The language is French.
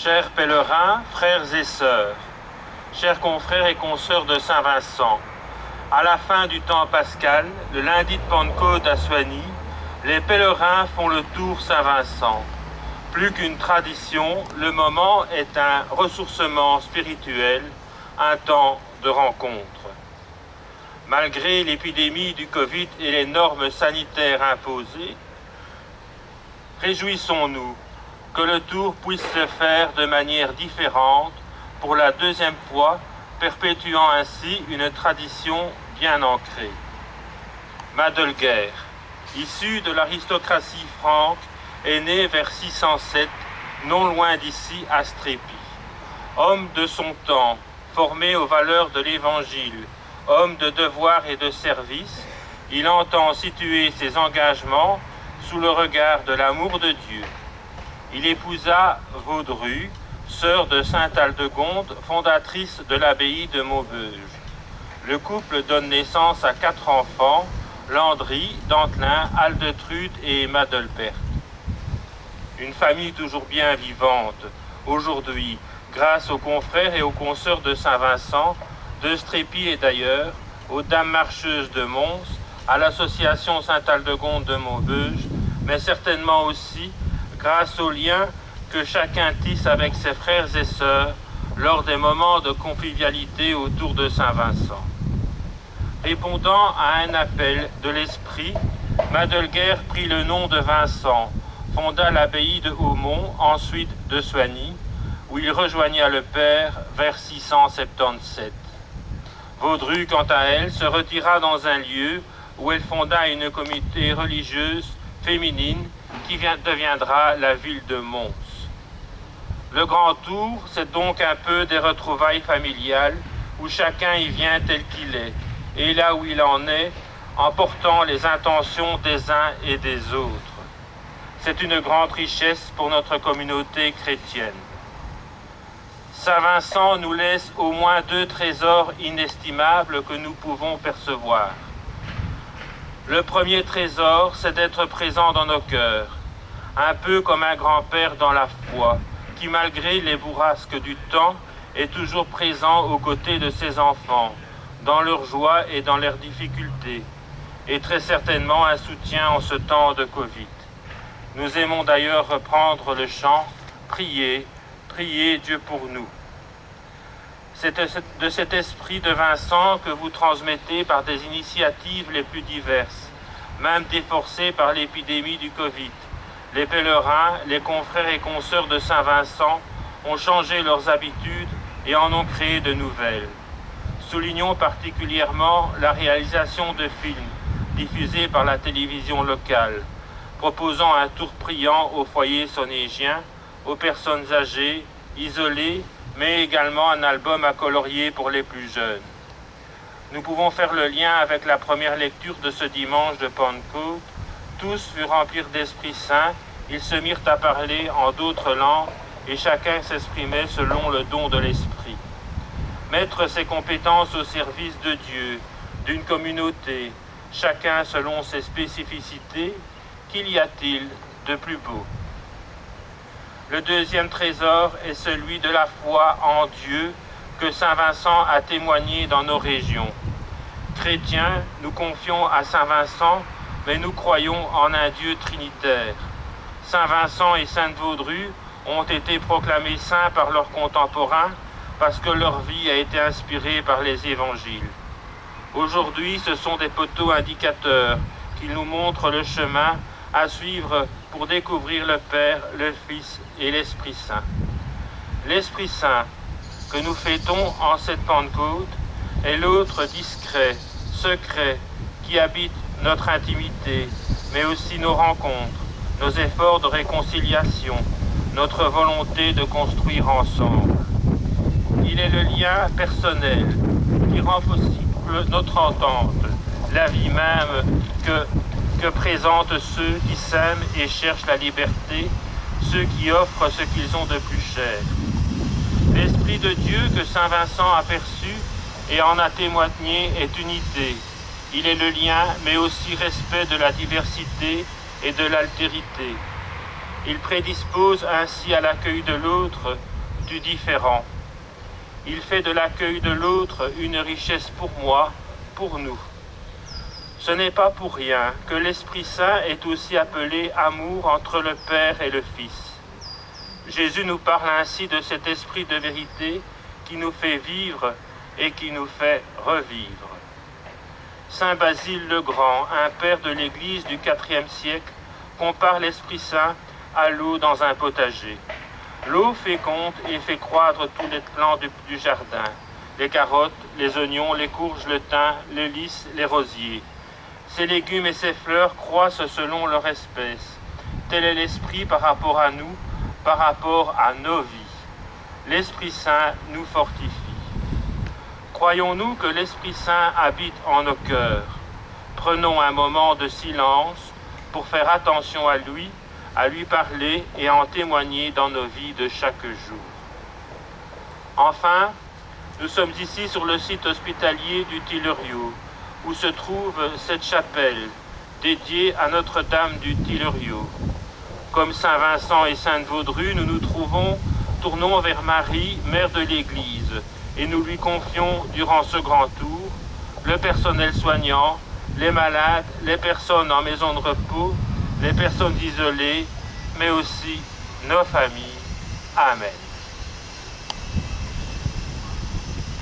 Chers pèlerins, frères et sœurs, chers confrères et consoeurs de Saint-Vincent, à la fin du temps pascal, le lundi de Pentecôte à Soigny, les pèlerins font le tour Saint-Vincent. Plus qu'une tradition, le moment est un ressourcement spirituel, un temps de rencontre. Malgré l'épidémie du Covid et les normes sanitaires imposées, réjouissons-nous que le tour puisse se faire de manière différente pour la deuxième fois, perpétuant ainsi une tradition bien ancrée. Madelguer, issu de l'aristocratie franque, est né vers 607, non loin d'ici à Strépy. Homme de son temps, formé aux valeurs de l'Évangile, homme de devoir et de service, il entend situer ses engagements sous le regard de l'amour de Dieu. Il épousa Vaudru, sœur de sainte Aldegonde, fondatrice de l'abbaye de Maubeuge. Le couple donne naissance à 4 enfants, Landry, Dantelin, Aldetrude et Madelperte. Une famille toujours bien vivante, aujourd'hui, grâce aux confrères et aux consoeurs de Saint-Vincent, de Strépy et d'ailleurs, aux Dames Marcheuses de Mons, à l'association Sainte-Aldegonde de Maubeuge, mais certainement aussi grâce aux liens que chacun tisse avec ses frères et sœurs lors des moments de convivialité autour de Saint-Vincent. Répondant à un appel de l'esprit, Madelguer prit le nom de Vincent, fonda l'abbaye de Haumont, ensuite de Soigny, où il rejoigna le père vers 677. Vaudru, quant à elle, se retira dans un lieu où elle fonda une communauté religieuse féminine qui deviendra la ville de Mons. Le Grand Tour, c'est donc un peu des retrouvailles familiales où chacun y vient tel qu'il est, et là où il en est, en portant les intentions des uns et des autres. C'est une grande richesse pour notre communauté chrétienne. Saint-Vincent nous laisse au moins 2 trésors inestimables que nous pouvons percevoir. Le premier trésor, c'est d'être présent dans nos cœurs, un peu comme un grand-père dans la foi, qui malgré les bourrasques du temps, est toujours présent aux côtés de ses enfants, dans leurs joies et dans leurs difficultés, et très certainement un soutien en ce temps de Covid. Nous aimons d'ailleurs reprendre le chant « Priez, priez Dieu pour nous ». C'est de cet esprit de Vincent que vous transmettez par des initiatives les plus diverses, même déforcées par l'épidémie du Covid. Les pèlerins, les confrères et consoeurs de Saint-Vincent ont changé leurs habitudes et en ont créé de nouvelles. Soulignons particulièrement la réalisation de films diffusés par la télévision locale, proposant un tour priant aux foyers sonégiens, aux personnes âgées, isolées, mais également un album à colorier pour les plus jeunes. Nous pouvons faire le lien avec la première lecture de ce dimanche de Pentecôte. Tous furent remplis d'Esprit Saint, ils se mirent à parler en d'autres langues et chacun s'exprimait selon le don de l'Esprit. Mettre ses compétences au service de Dieu, d'une communauté, chacun selon ses spécificités, qu'y a-t-il de plus beau? Le deuxième trésor est celui de la foi en Dieu que Saint Vincent a témoigné dans nos régions. Chrétiens, nous confions à Saint Vincent, mais nous croyons en un Dieu trinitaire. Saint Vincent et Sainte Vaudru ont été proclamés saints par leurs contemporains parce que leur vie a été inspirée par les évangiles. Aujourd'hui, ce sont des poteaux indicateurs qui nous montrent le chemin à suivre pour découvrir le Père, le Fils et l'Esprit Saint. L'Esprit Saint que nous fêtons en cette Pentecôte est l'autre discret, secret, qui habite notre intimité, mais aussi nos rencontres, nos efforts de réconciliation, notre volonté de construire ensemble. Il est le lien personnel qui rend possible notre entente, la vie même que présentent ceux qui s'aiment et cherchent la liberté, ceux qui offrent ce qu'ils ont de plus cher. L'Esprit de Dieu que Saint Vincent a perçu et en a témoigné est unité. Il est le lien, mais aussi respect de la diversité et de l'altérité. Il prédispose ainsi à l'accueil de l'autre, du différent. Il fait de l'accueil de l'autre une richesse pour moi, pour nous. Ce n'est pas pour rien que l'Esprit Saint est aussi appelé amour entre le Père et le Fils. Jésus nous parle ainsi de cet esprit de vérité qui nous fait vivre et qui nous fait revivre. Saint Basile le Grand, un père de l'Église du IVe siècle, compare l'Esprit Saint à l'eau dans un potager. L'eau féconde et fait croître tous les plants du jardin, les carottes, les oignons, les courges, le thym, les lys, les rosiers. Ces légumes et ces fleurs croissent selon leur espèce. Tel est l'Esprit par rapport à nous, par rapport à nos vies. L'Esprit Saint nous fortifie. Croyons-nous que l'Esprit Saint habite en nos cœurs? Prenons un moment de silence pour faire attention à lui parler et en témoigner dans nos vies de chaque jour. Enfin, nous sommes ici sur le site hospitalier du Tilleuriot, où se trouve cette chapelle dédiée à Notre-Dame du Tilleuriot. Comme Saint Vincent et Sainte Vaudrue, nous nous tournons vers Marie, mère de l'Église, et nous lui confions durant ce grand tour le personnel soignant, les malades, les personnes en maison de repos, les personnes isolées, mais aussi nos familles. Amen.